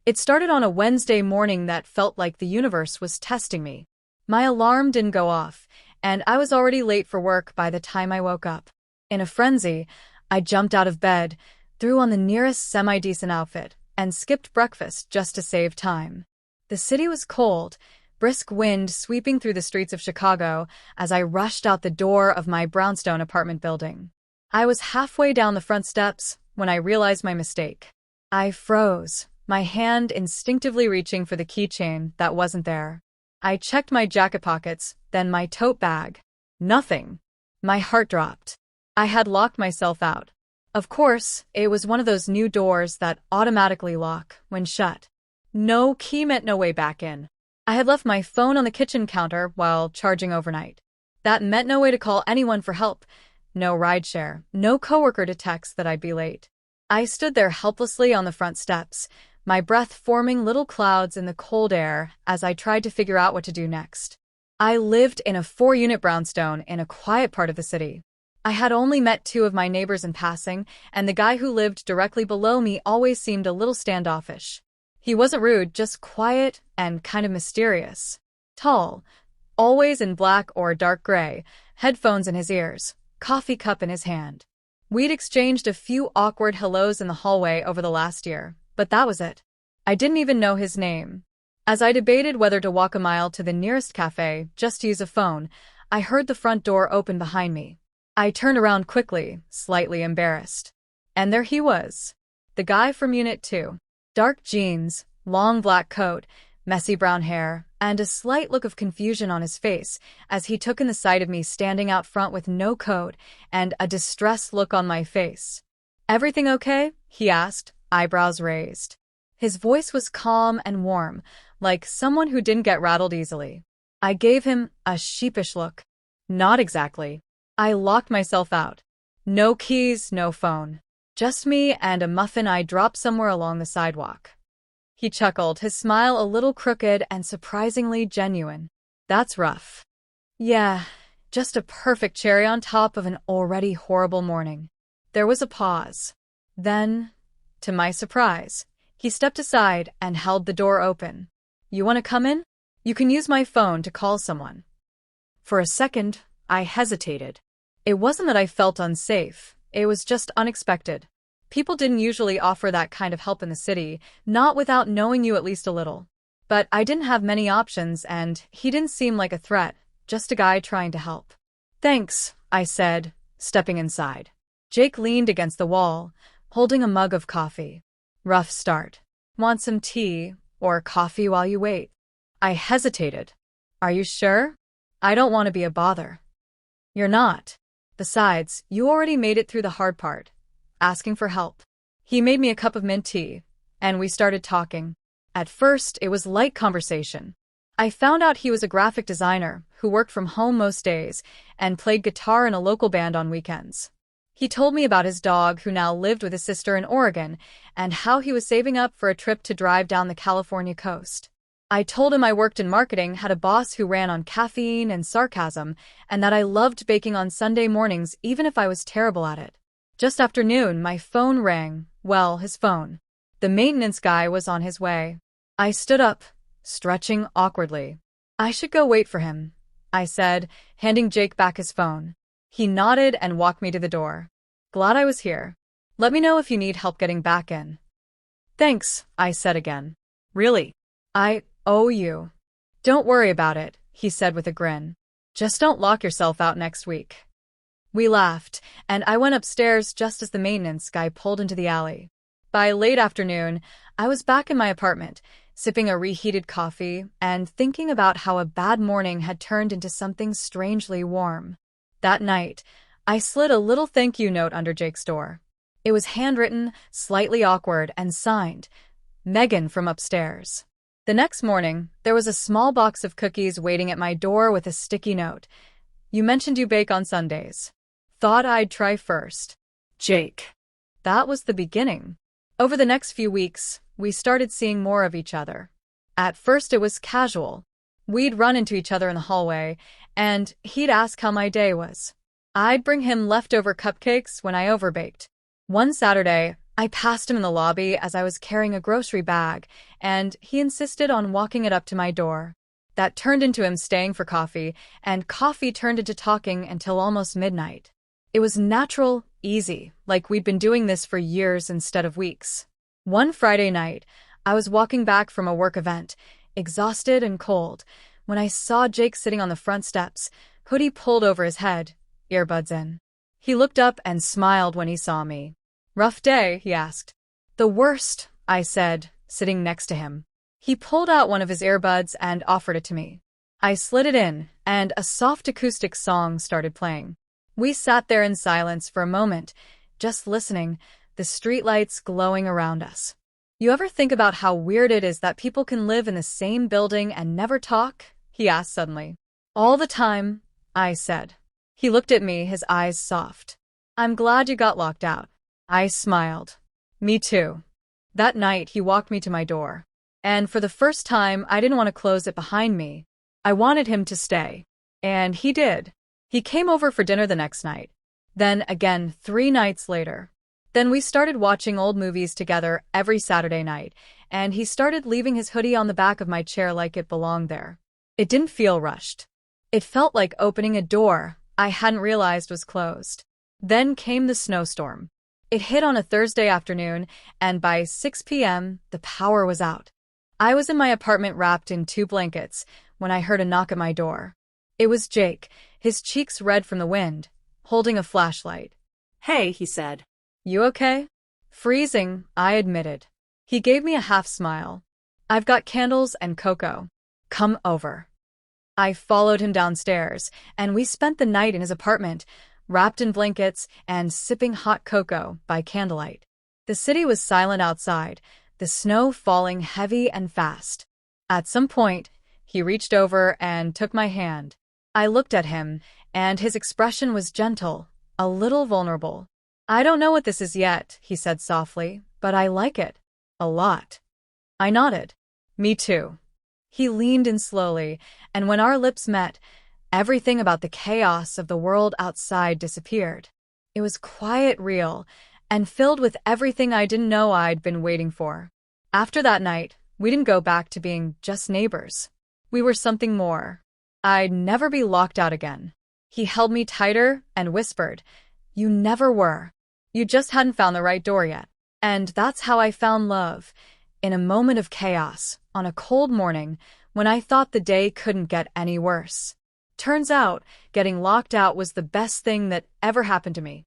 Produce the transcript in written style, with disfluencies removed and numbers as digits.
It started on a Wednesday morning that felt like the universe was testing me. My alarm didn't go off, and I was already late for work by the time I woke up. In a frenzy, I jumped out of bed, threw on the nearest semi-decent outfit, and skipped breakfast just to save time. The city was cold, brisk wind sweeping through the streets of Chicago as I rushed out the door of my brownstone apartment building. I was halfway down the front steps when I realized my mistake. I froze, my hand instinctively reaching for the keychain that wasn't there. I checked my jacket pockets, then my tote bag. Nothing. My heart dropped. I had locked myself out. Of course, it was one of those new doors that automatically lock when shut. No key meant no way back in. I had left my phone on the kitchen counter while charging overnight. That meant no way to call anyone for help. No rideshare, no coworker to text that I'd be late. I stood there helplessly on the front steps, my breath forming little clouds in the cold air as I tried to figure out what to do next. I lived in a 4-unit brownstone in a quiet part of the city. I had only met 2 of my neighbors in passing, and the guy who lived directly below me always seemed a little standoffish. He wasn't rude, just quiet and kind of mysterious. Tall, always in black or dark gray, headphones in his ears, coffee cup in his hand. We'd exchanged a few awkward hellos in the hallway over the last year, but that was it. I didn't even know his name. As I debated whether to walk a mile to the nearest cafe just to use a phone, I heard the front door open behind me. I turned around quickly, slightly embarrassed. And there he was. The guy from Unit 2. Dark jeans, long black coat, messy brown hair, and a slight look of confusion on his face as he took in the sight of me standing out front with no coat and a distressed look on my face. "Everything okay?" he asked, eyebrows raised. His voice was calm and warm, like someone who didn't get rattled easily. I gave him a sheepish look. Not exactly. I locked myself out. No keys, no phone. Just me and a muffin I dropped somewhere along the sidewalk. He chuckled, his smile a little crooked and surprisingly genuine. "That's rough." "Yeah, just a perfect cherry on top of an already horrible morning." There was a pause. Then, to my surprise, he stepped aside and held the door open. "You want to come in? You can use my phone to call someone." For a second, I hesitated. It wasn't that I felt unsafe, it was just unexpected. People didn't usually offer that kind of help in the city, not without knowing you at least a little. But I didn't have many options, and he didn't seem like a threat, just a guy trying to help. "Thanks," I said, stepping inside. Jake leaned against the wall, holding a mug of coffee. "Rough start. Want some tea or coffee while you wait?" I hesitated. "Are you sure? I don't want to be a bother." "You're not. Besides, you already made it through the hard part, asking for help." He made me a cup of mint tea, and we started talking. At first, it was light conversation. I found out he was a graphic designer who worked from home most days and played guitar in a local band on weekends. He told me about his dog who now lived with his sister in Oregon and how he was saving up for a trip to drive down the California coast. I told him I worked in marketing, had a boss who ran on caffeine and sarcasm, and that I loved baking on Sunday mornings even if I was terrible at it. Just after noon, my phone rang. Well, his phone. The maintenance guy was on his way. I stood up, stretching awkwardly. "I should go wait for him," I said, handing Jake back his phone. He nodded and walked me to the door. "Glad I was here. Let me know if you need help getting back in." "Thanks," I said again. "Really? I owe you." "Don't worry about it," he said with a grin. "Just don't lock yourself out next week." We laughed, and I went upstairs just as the maintenance guy pulled into the alley. By late afternoon, I was back in my apartment, sipping a reheated coffee and thinking about how a bad morning had turned into something strangely warm. That night, I slid a little thank you note under Jake's door. It was handwritten, slightly awkward, and signed, "Megan from upstairs." The next morning, there was a small box of cookies waiting at my door with a sticky note. "You mentioned you bake on Sundays. Thought I'd try first. Jake." That was the beginning. Over the next few weeks, we started seeing more of each other. At first it was casual. We'd run into each other in the hallway, and he'd ask how my day was. I'd bring him leftover cupcakes when I overbaked. One Saturday, I passed him in the lobby as I was carrying a grocery bag, and he insisted on walking it up to my door. That turned into him staying for coffee, and coffee turned into talking until almost midnight. It was natural, easy, like we'd been doing this for years instead of weeks. One Friday night, I was walking back from a work event, exhausted and cold, when I saw Jake sitting on the front steps, hoodie pulled over his head, earbuds in. He looked up and smiled when he saw me. "Rough day?" he asked. "The worst," I said, sitting next to him. He pulled out one of his earbuds and offered it to me. I slid it in, and a soft acoustic song started playing. We sat there in silence for a moment, just listening, the streetlights glowing around us. "You ever think about how weird it is that people can live in the same building and never talk?" he asked suddenly. "All the time," I said. He looked at me, his eyes soft. "I'm glad you got locked out." I smiled. "Me too." That night, he walked me to my door. And for the first time, I didn't want to close it behind me. I wanted him to stay. And he did. He came over for dinner the next night. Then again 3 nights later. Then we started watching old movies together every Saturday night, and he started leaving his hoodie on the back of my chair like it belonged there. It didn't feel rushed. It felt like opening a door I hadn't realized was closed. Then came the snowstorm. It hit on a Thursday afternoon, and by 6 p.m., the power was out. I was in my apartment wrapped in 2 blankets when I heard a knock at my door. It was Jake, his cheeks red from the wind, holding a flashlight. "Hey," he said. "You okay?" "Freezing," I admitted. He gave me a half smile. "I've got candles and cocoa. Come over." I followed him downstairs, and we spent the night in his apartment, wrapped in blankets and sipping hot cocoa by candlelight. The city was silent outside, the snow falling heavy and fast. At some point, he reached over and took my hand. I looked at him, and his expression was gentle, a little vulnerable. "I don't know what this is yet," he said softly, "but I like it. A lot." I nodded. "Me too." He leaned in slowly, and when our lips met, everything about the chaos of the world outside disappeared. It was quiet, real, and filled with everything I didn't know I'd been waiting for. After that night, we didn't go back to being just neighbors. We were something more. I'd never be locked out again. He held me tighter and whispered, "You never were. You just hadn't found the right door yet." And that's how I found love, in a moment of chaos, on a cold morning, when I thought the day couldn't get any worse. Turns out, getting locked out was the best thing that ever happened to me.